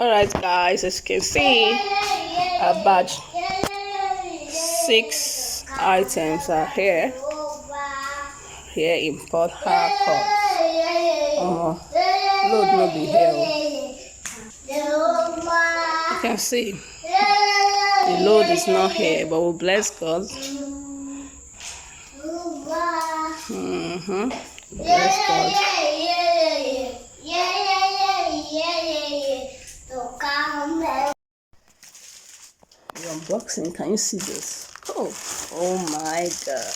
Alright guys, as you can see, about 6 items are here in Port Harcourt. Load no be here. You can see the load is not here, but we bless God. Bless God. The unboxing, can you see this? Oh my God.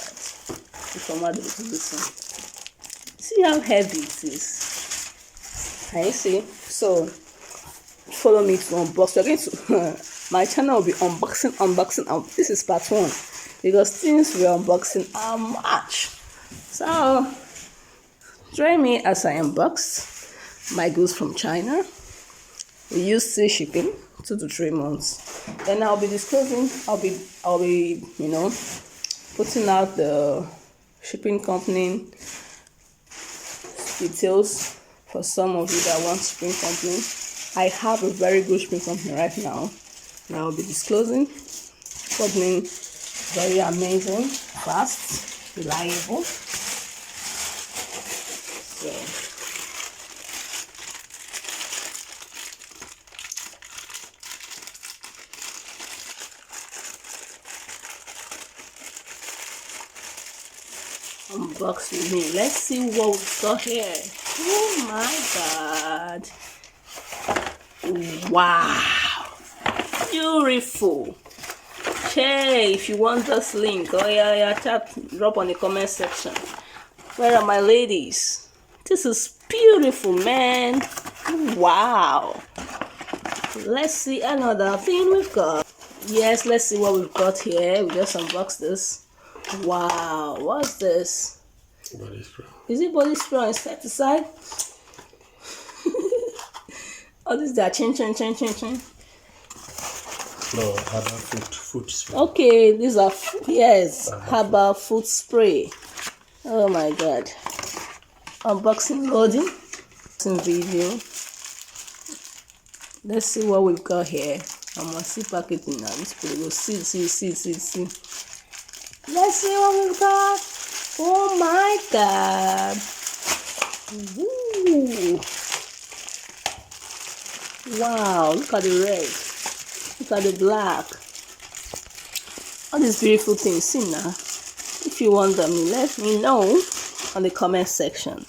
See how heavy it is. Can you see? So follow me to unbox. We're going to my channel will be unboxing. This is part 1 because things we're unboxing are much. So join me as I unbox my goods from China. We use free shipping, 2 to 3 months. Then I'll be disclosing. I'll be putting out the shipping company details for some of you that want shipping company. I have a very good shipping company right now, and I'll be disclosing. Company very amazing, fast, reliable. So unbox with me. Let's see what we've got here. Oh my God. Wow. Beautiful. Hey, if you want this link, chat, drop on the comment section. Where are my ladies? This is beautiful, man. Wow. Let's see another thing we've got. Yes, let's see what we've got here. We just unboxed this. Wow, what's this? Body spray. Is it body spray or insecticide? Oh, this is their chin. No, herbal food spray. Okay, these are, yes, herbal food spray. Oh my God. Unboxing loading. Video. Let's see what we've got here. I must see packaging now. This people go see. Let's see what we've got. Oh my God. Ooh. Wow, look at the red. Look at the black. All these beautiful things. See now. If you want them, let me know on the comment section.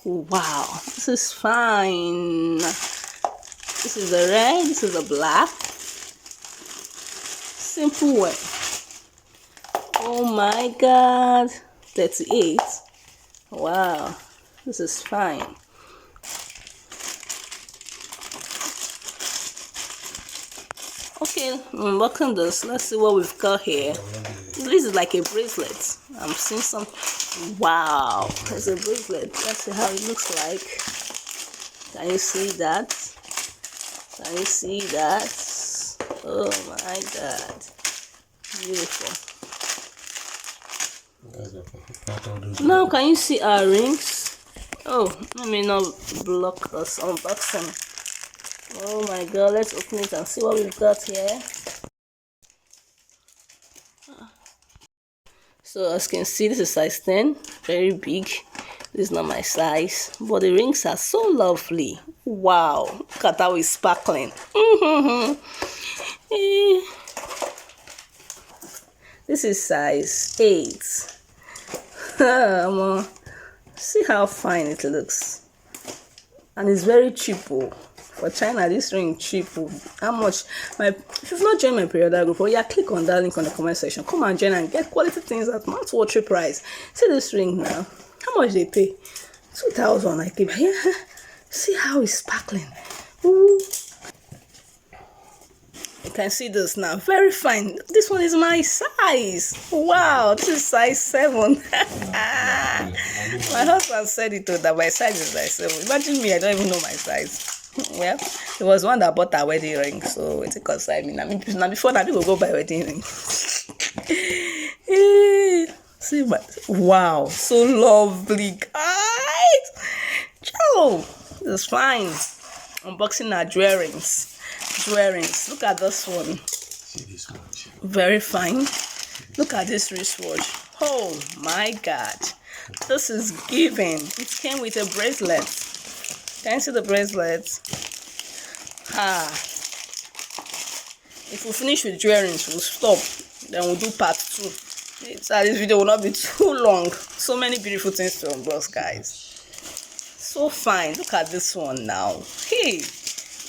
Wow, this is fine. This is the red, this is the black. Simple way. Oh my God. 38. Wow, this is fine. Okay, I'm working this. Let's see what we've got here. This is like a bracelet. I'm seeing some. Wow, it's a bracelet. Let's see how it looks like. Can you see that? Can you see that? Oh my God, beautiful. Now can you see our rings? Oh, let me not block us unboxing. Oh my God, let's open it and see what we've got here. So as you can see, this is size 10, very big. This is not my size, but the rings are so lovely. Wow, look at how it's sparkling. This is size 8. See how fine it looks, and it's very cheap. For China, this ring cheap. How much? If you've not joined my periodic group, click on that link on the comment section. Come and join and get quality things at not worth your price. See this ring now. How much they pay? 2,000. I keep here. See how it's sparkling. Ooh. You can see this now. Very fine. This one is my size. Wow, this is size 7. My husband said it too, that my size is size 7. Imagine me, I don't even know my size. Well, it was one that bought a wedding ring, so it's because I mean, before that, people go buy wedding ring. See, but wow, so lovely, guys. Ciao, this is fine. unboxing our jewelries. Look at this one. See this watch. Very fine. Look at this wristwatch. Oh my god, this is giving. It came with a bracelet. Can you see the bracelet? If we finish with jewelries, we'll stop, then we'll do part 2. This video will not be too long. So many beautiful things to unbox, guys. So fine. Look at this one now. Hey,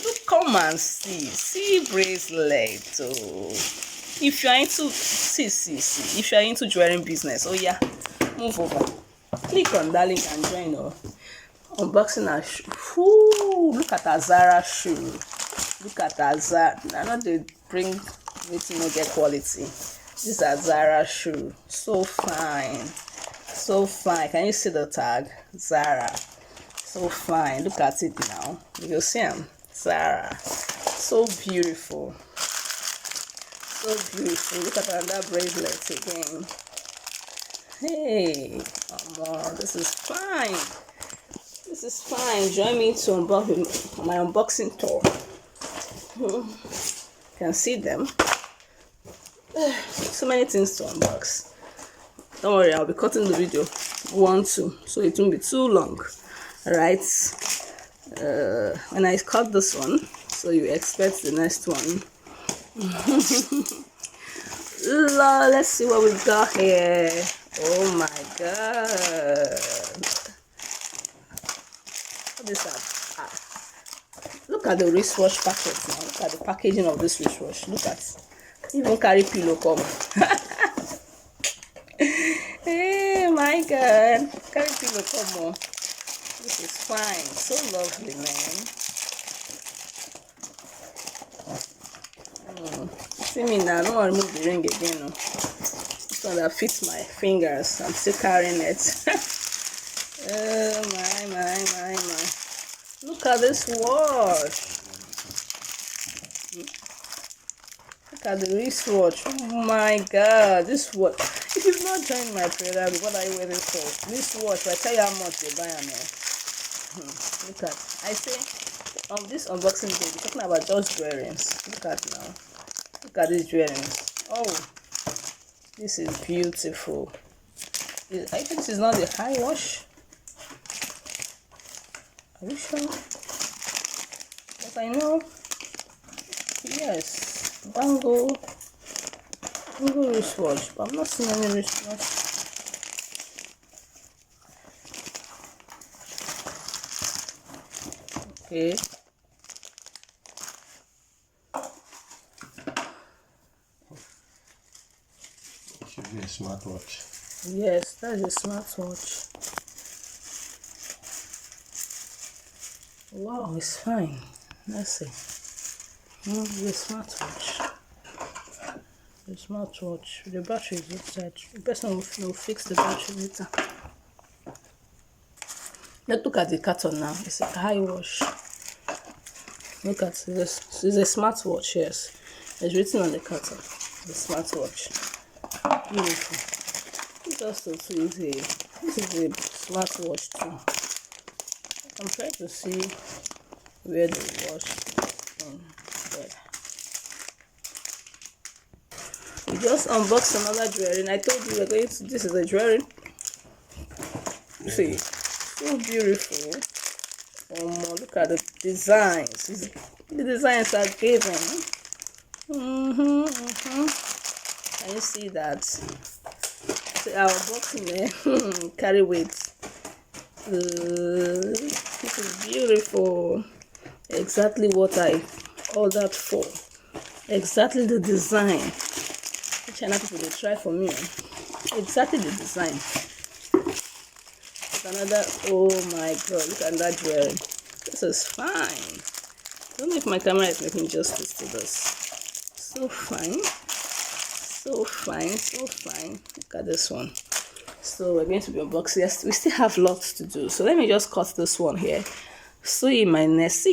look, come and see bracelet. Oh, if you are into if you are into jewelry business, oh yeah, move over, click on that link and join. Unboxing a shoe. Ooh, look at a Zara shoe. Look at a Zara. I know they bring me to not get quality. This is a Zara shoe. So fine. So fine. Can you see the tag? Zara. So fine. Look at it now. You see them? Zara. So beautiful. So beautiful. Look at another bracelet again. Hey, come on. This is fine. This is fine. Join me to unbox my unboxing tour. You can see them. So many things to unbox. Don't worry, I'll be cutting the video 1, 2, so it won't be too long. Alright. When I cut this one, so you expect the next one. Let's see what we got here. Oh my god. What is that? Look at the wristwatch packet now. Look at the packaging of this wristwatch. Look at, even carry pillow come. Hey my god, carry pillow come on. This is fine. So lovely, man. See me now. I don't want to remove the ring again. No. This one that fits my fingers. I'm still carrying it. Oh my. Look at this watch. Look at the wristwatch. Oh my god, this watch. If you've not joined my program, what are you waiting for? This watch, I tell you how much they buy now. Look at, I say, on this unboxing day, we're talking about just jewelries. Look at now. Look at these jewelries. Oh, this is beautiful. I think this is not the high wash. Are you sure? But I know, yes, bangle wristwatch, but I'm not seeing any wristwatch. Okay. It should be a smartwatch. Yes, that's a smartwatch. Wow, it's fine. Let's see. The smartwatch. The smartwatch. The battery is inside. The person will fix the battery later. Let's look at the carton now. It's a high wash. Look at this. It's a smartwatch, yes. It's written on the carton. The smartwatch. Beautiful. This also is this is a smartwatch too. I'm trying to see where the watch there. We just unboxed another jewelry, and I told you we're going to. This is a jewelry. See, so beautiful. Look at the designs. The designs are given. Can you see that? See our unboxing there. Carry weight. This is beautiful. Exactly what I ordered for. Exactly the design. China people, they try for me. Exactly the design. Another, oh my god, look at that jewelry. This is fine. I don't know if my camera is making justice to this. So fine. So fine. Look at this one. So we're going to be unboxing. Yes, we still have lots to do. So let me just cut this one here. See you in my next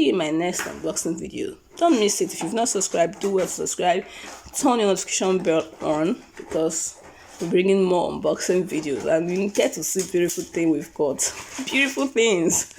unboxing video. Don't miss it. If you've not subscribed, do well to subscribe. Turn your notification bell on, because we're bringing more unboxing videos and you get to see beautiful things we've got. Beautiful things.